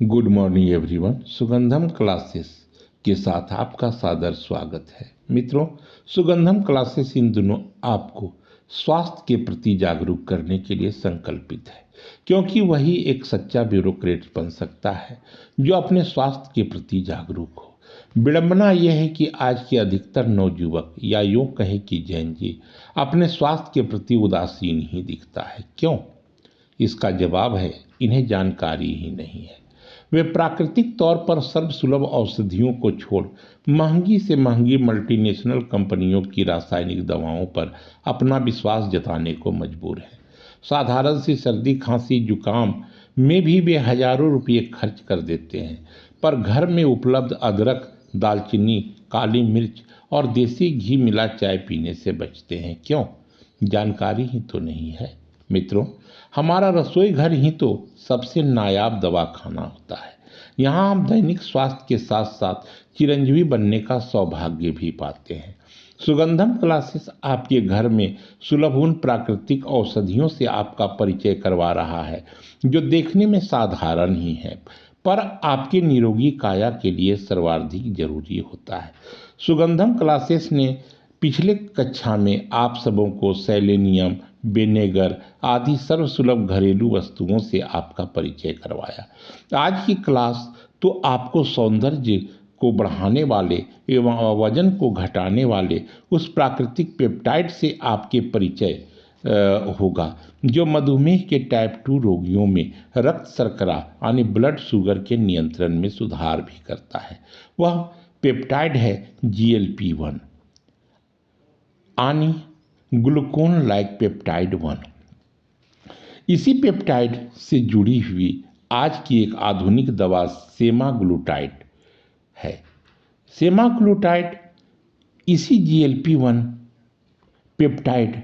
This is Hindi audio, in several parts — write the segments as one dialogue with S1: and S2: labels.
S1: Good morning everyone. Sugandham classes के साथ आपका सादर स्वागत है। मित्रों, सुगंधम क्लासेस इन दिनों आपको स्वास्थ्य के प्रति जागरूक करने के लिए संकल्पित है, क्योंकि वही एक सच्चा ब्यूरोक्रेट बन सकता है जो अपने स्वास्थ्य के प्रति जागरूक हो। विडंबना यह है कि आज के अधिकतर नवयुवक या यूं कहे कि जैन जी अपने स्वास्थ्य के प्रति उदासीन ही दिखता है। क्यों? इसका जवाब है, इन्हें जानकारी ही नहीं है। वे प्राकृतिक तौर पर सर्वसुलभ औषधियों को छोड़ महंगी से महंगी मल्टीनेशनल कंपनियों की रासायनिक दवाओं पर अपना विश्वास जताने को मजबूर हैं। साधारण सी सर्दी खांसी जुकाम में भी वे हजारों रुपये खर्च कर देते हैं, पर घर में उपलब्ध अदरक, दालचीनी, काली मिर्च और देसी घी मिला चाय पीने से बचते हैं। क्यों? जानकारी ही तो नहीं है। मित्रों, हमारा रसोई घर ही तो सबसे नायाब दवाखाना होता है। यहाँ हम दैनिक स्वास्थ्य के साथ साथ चिरंजीवी बनने का सौभाग्य भी पाते हैं। सुगंधम क्लासेस आपके घर में सुलभ उन प्राकृतिक औषधियों से आपका परिचय करवा रहा है जो देखने में साधारण ही है, पर आपके निरोगी काया के लिए सर्वाधिक जरूरी होता है। सुगंधम क्लासेस ने पिछले कक्षा में आप सबों को सेलेनियम, विनेगर आदि सर्वसुलभ घरेलू वस्तुओं से आपका परिचय करवाया। आज की क्लास तो आपको सौंदर्य को बढ़ाने वाले एवं वजन को घटाने वाले उस प्राकृतिक पेप्टाइड से आपके परिचय होगा जो मधुमेह के टाइप 2 रोगियों में रक्त शर्करा यानी ब्लड शुगर के नियंत्रण में सुधार भी करता है। वह पेप्टाइड है GLP-1 यानी ग्लूकोन लाइक पेप्टाइड 1। इसी पेप्टाइड से जुड़ी हुई आज की एक आधुनिक दवा सेमाग्लूटाइड है। सेमाग्लूटाइड इसी GLP-1 पेप्टाइड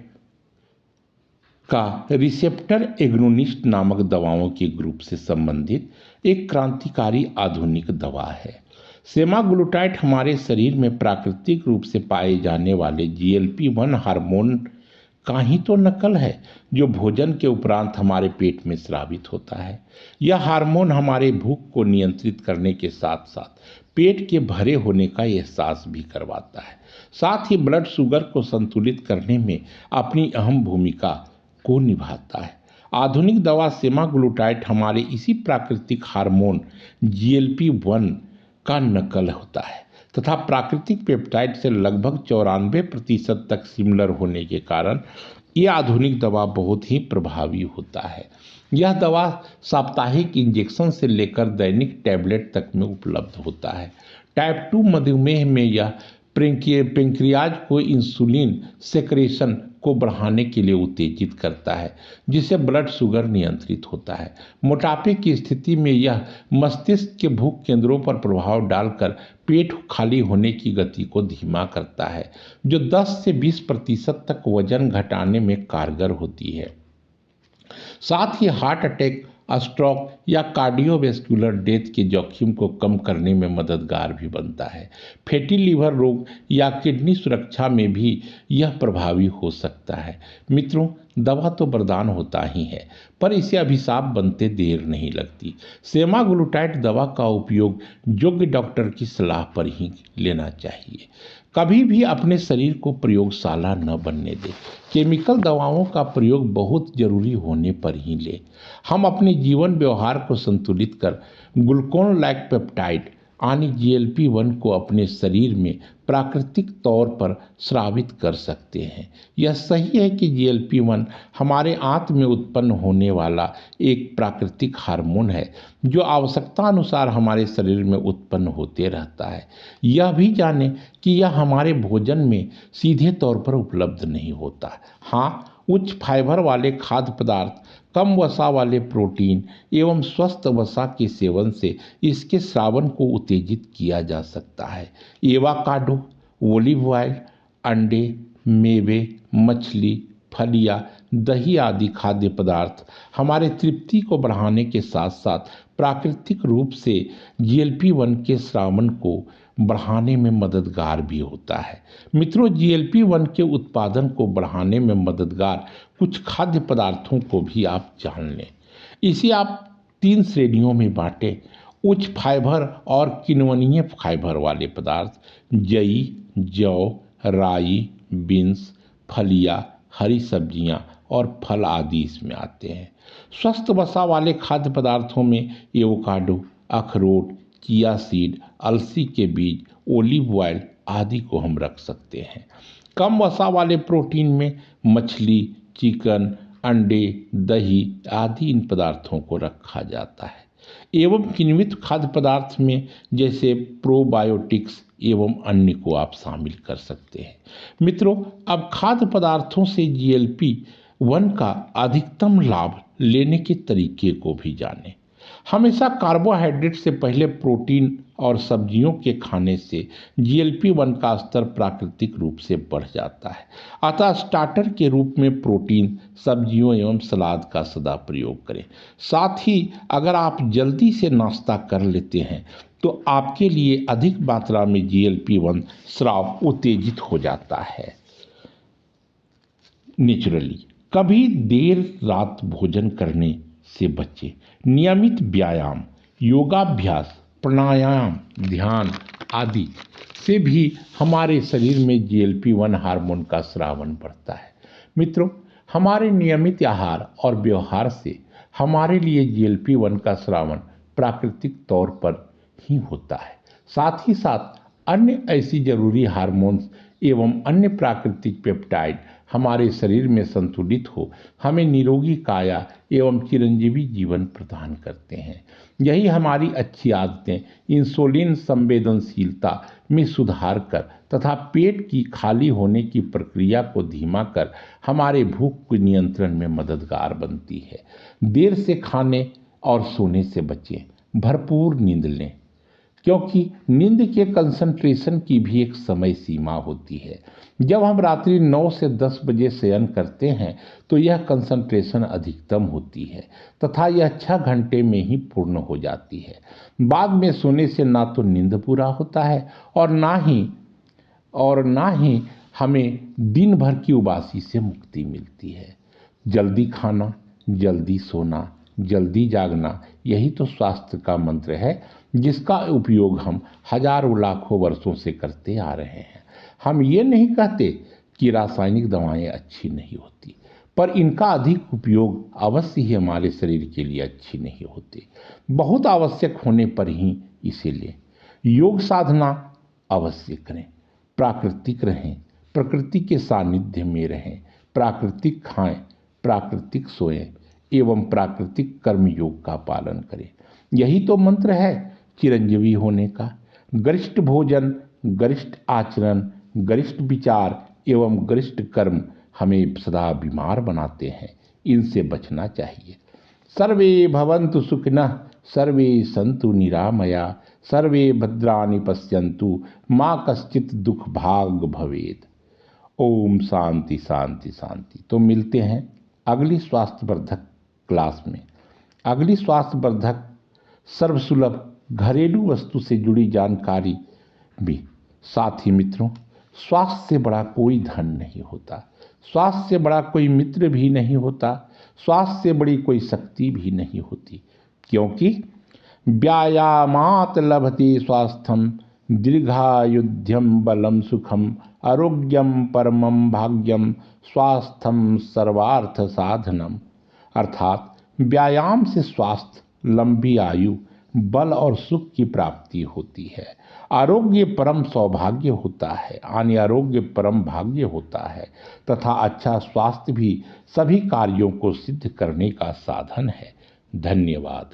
S1: का रिसेप्टर एग्नोनिस्ट नामक दवाओं के ग्रुप से संबंधित एक क्रांतिकारी आधुनिक दवा है। सेमाग्लूटाइड हमारे शरीर में प्राकृतिक रूप से पाए जाने वाले GLP-1 हार्मोन का ही तो नकल है जो भोजन के उपरांत हमारे पेट में स्रावित होता है। यह हार्मोन हमारे भूख को नियंत्रित करने के साथ साथ पेट के भरे होने का एहसास भी करवाता है। साथ ही ब्लड शुगर को संतुलित करने में अपनी अहम भूमिका को निभाता है। आधुनिक दवा सेमाग्लूटाइड हमारे इसी प्राकृतिक हार्मोन GLP-1 का नकल होता है तथा प्राकृतिक पेप्टाइड से लगभग 94% तक सिमिलर होने के कारण यह आधुनिक दवा बहुत ही प्रभावी होता है। यह दवा साप्ताहिक इंजेक्शन से लेकर दैनिक टैबलेट तक में उपलब्ध होता है। टाइप 2 मधुमेह में यह पेंक्रियाज को इंसुलिन सेक्रेशन को बढ़ाने के लिए उत्तेजित करता है, जिससे ब्लड शुगर नियंत्रित होता है। मोटापे की स्थिति में यह मस्तिष्क के भूख केंद्रों पर प्रभाव डालकर पेट खाली होने की गति को धीमा करता है, जो 10 से 20% तक वजन घटाने में कारगर होती है। साथ ही हार्ट अटैक, स्ट्रोक या कार्डियोवैस्कुलर डेथ के जोखिम को कम करने में मददगार भी बनता है। फैटी लीवर रोग या किडनी सुरक्षा में भी यह प्रभावी हो सकता है। मित्रों, दवा तो वरदान होता ही है, पर इसे अभिशाप बनते देर नहीं लगती। सेमाग्लूटाइड दवा का उपयोग योग्य डॉक्टर की सलाह पर ही लेना चाहिए। कभी भी अपने शरीर को प्रयोगशाला न बनने दें। केमिकल दवाओं का प्रयोग बहुत जरूरी होने पर ही ले। हम अपने जीवन व्यवहार को संतुलित कर ग्लूकोन लाइक पेप्टाइड यानी GLP-1 को अपने शरीर में प्राकृतिक तौर पर स्रावित कर सकते हैं। यह सही है कि GLP-1 हमारे आंत में उत्पन्न होने वाला एक प्राकृतिक हार्मोन है जो आवश्यकता अनुसार हमारे शरीर में उत्पन्न होते रहता है। यह भी जाने कि यह हमारे भोजन में सीधे तौर पर उपलब्ध नहीं होता। हाँ, उच्च फाइबर वाले खाद्य पदार्थ, कम वसा वाले प्रोटीन एवं स्वस्थ वसा के सेवन से इसके श्रावण को उत्तेजित किया जा सकता है। एवाकाडो, ओलिव ऑयल, अंडे, मेवे, मछली, फलियां, दही आदि खाद्य पदार्थ हमारे तृप्ति को बढ़ाने के साथ साथ प्राकृतिक रूप से GLP-1 के श्रावण को बढ़ाने में मददगार भी होता है। मित्रों, GLP-1 के उत्पादन को बढ़ाने में मददगार कुछ खाद्य पदार्थों को भी आप जान लें। इसे आप 3 श्रेणियों में बांटें उच्च फाइबर और किण्वनीय फाइबर वाले पदार्थ जई, जौ, राई, बीन्स, फलियां, हरी सब्जियां और फल आदि इसमें आते हैं। स्वस्थ वसा वाले खाद्य पदार्थों में एवोकाडो, अखरोट, चिया सीड, अलसी के बीज, ओलिव ऑयल आदि को हम रख सकते हैं। कम वसा वाले प्रोटीन में मछली, चिकन, अंडे, दही आदि इन पदार्थों को रखा जाता है। एवं किण्वित खाद्य पदार्थ में जैसे प्रोबायोटिक्स एवं अन्य को आप शामिल कर सकते हैं। मित्रों, अब खाद्य पदार्थों से GLP-1 का अधिकतम लाभ लेने के तरीके को भी जानें। हमेशा कार्बोहाइड्रेट से पहले प्रोटीन और सब्जियों के खाने से GLP-1 का स्तर प्राकृतिक रूप से बढ़ जाता है। अतः स्टार्टर के रूप में प्रोटीन, सब्जियों एवं सलाद का सदा प्रयोग करें। साथ ही अगर आप जल्दी से नाश्ता कर लेते हैं तो आपके लिए अधिक मात्रा में GLP-1 स्राव उत्तेजित हो जाता है। नेचुरली कभी देर रात भोजन करने से बचें। नियमित व्यायाम, योगाभ्यास, प्राणायाम, ध्यान आदि से भी हमारे शरीर में GLP-1 हार्मोन का स्रावन बढ़ता है। मित्रों, हमारे नियमित आहार और व्यवहार से हमारे लिए GLP-1 का स्रावन प्राकृतिक तौर पर ही होता है। साथ ही साथ अन्य ऐसी जरूरी हार्मोन्स एवं अन्य प्राकृतिक पेप्टाइड हमारे शरीर में संतुलित हो हमें निरोगी काया एवं चिरंजीवी जीवन प्रदान करते हैं। यही हमारी अच्छी आदतें इंसुलिन संवेदनशीलता में सुधार कर तथा पेट की खाली होने की प्रक्रिया को धीमा कर हमारे भूख के नियंत्रण में मददगार बनती है। देर से खाने और सोने से बचें। भरपूर नींद लें, क्योंकि नींद के कंसंट्रेशन की भी एक समय सीमा होती है। जब हम रात्रि 9 से 10 बजे शयन करते हैं तो यह कंसंट्रेशन अधिकतम होती है तथा यह 6 घंटे में ही पूर्ण हो जाती है। बाद में सोने से ना तो नींद पूरा होता है और ना ही हमें दिन भर की उबासी से मुक्ति मिलती है। जल्दी खाना, जल्दी सोना, जल्दी जागना, यही तो स्वास्थ्य का मंत्र है जिसका उपयोग हम हजारों लाखों वर्षों से करते आ रहे हैं। हम ये नहीं कहते कि रासायनिक दवाएं अच्छी नहीं होती, पर इनका अधिक उपयोग अवश्य ही हमारे शरीर के लिए अच्छी नहीं होती। बहुत आवश्यक होने पर ही इसे लें। योग साधना अवश्य करें। प्राकृतिक रहें, प्रकृति के सानिध्य में रहें। प्राकृतिक खाएं, प्राकृतिक सोएं एवं प्राकृतिक कर्मयोग का पालन करें। यही तो मंत्र है चिरंजीवी होने का। गरिष्ठ भोजन, गरिष्ठ आचरण, गरिष्ठ विचार एवं गरिष्ठ कर्म हमें सदा बीमार बनाते हैं। इनसे बचना चाहिए। सर्वे भवन्तु सुखिनः, सर्वे सन्तु निरामया, सर्वे भद्राणि पश्यन्तु, माँ कश्चित् दुख भाग भवेत्। ओम शांति शांति शांति। तो मिलते हैं अगली स्वास्थ्यवर्धक क्लास में। अगली स्वास्थ्यवर्धक सर्वसुलभ घरेलू वस्तु से जुड़ी जानकारी भी। साथ ही मित्रों, स्वास्थ्य से बड़ा कोई धन नहीं होता, स्वास्थ्य से बड़ा कोई मित्र भी नहीं होता, स्वास्थ्य से बड़ी कोई शक्ति भी नहीं होती, क्योंकि व्यायामात् लभते स्वास्थ्यम दीर्घायुध्यम बलम सुखम आरोग्यम परमम भाग्यम स्वास्थ्यम सर्वार्थ साधनम। अर्थात व्यायाम से स्वास्थ्य, लंबी आयु, बल और सुख की प्राप्ति होती है। आरोग्य परम सौभाग्य होता है, आरोग्य परम भाग्य होता है तथा अच्छा स्वास्थ्य भी सभी कार्यों को सिद्ध करने का साधन है। धन्यवाद।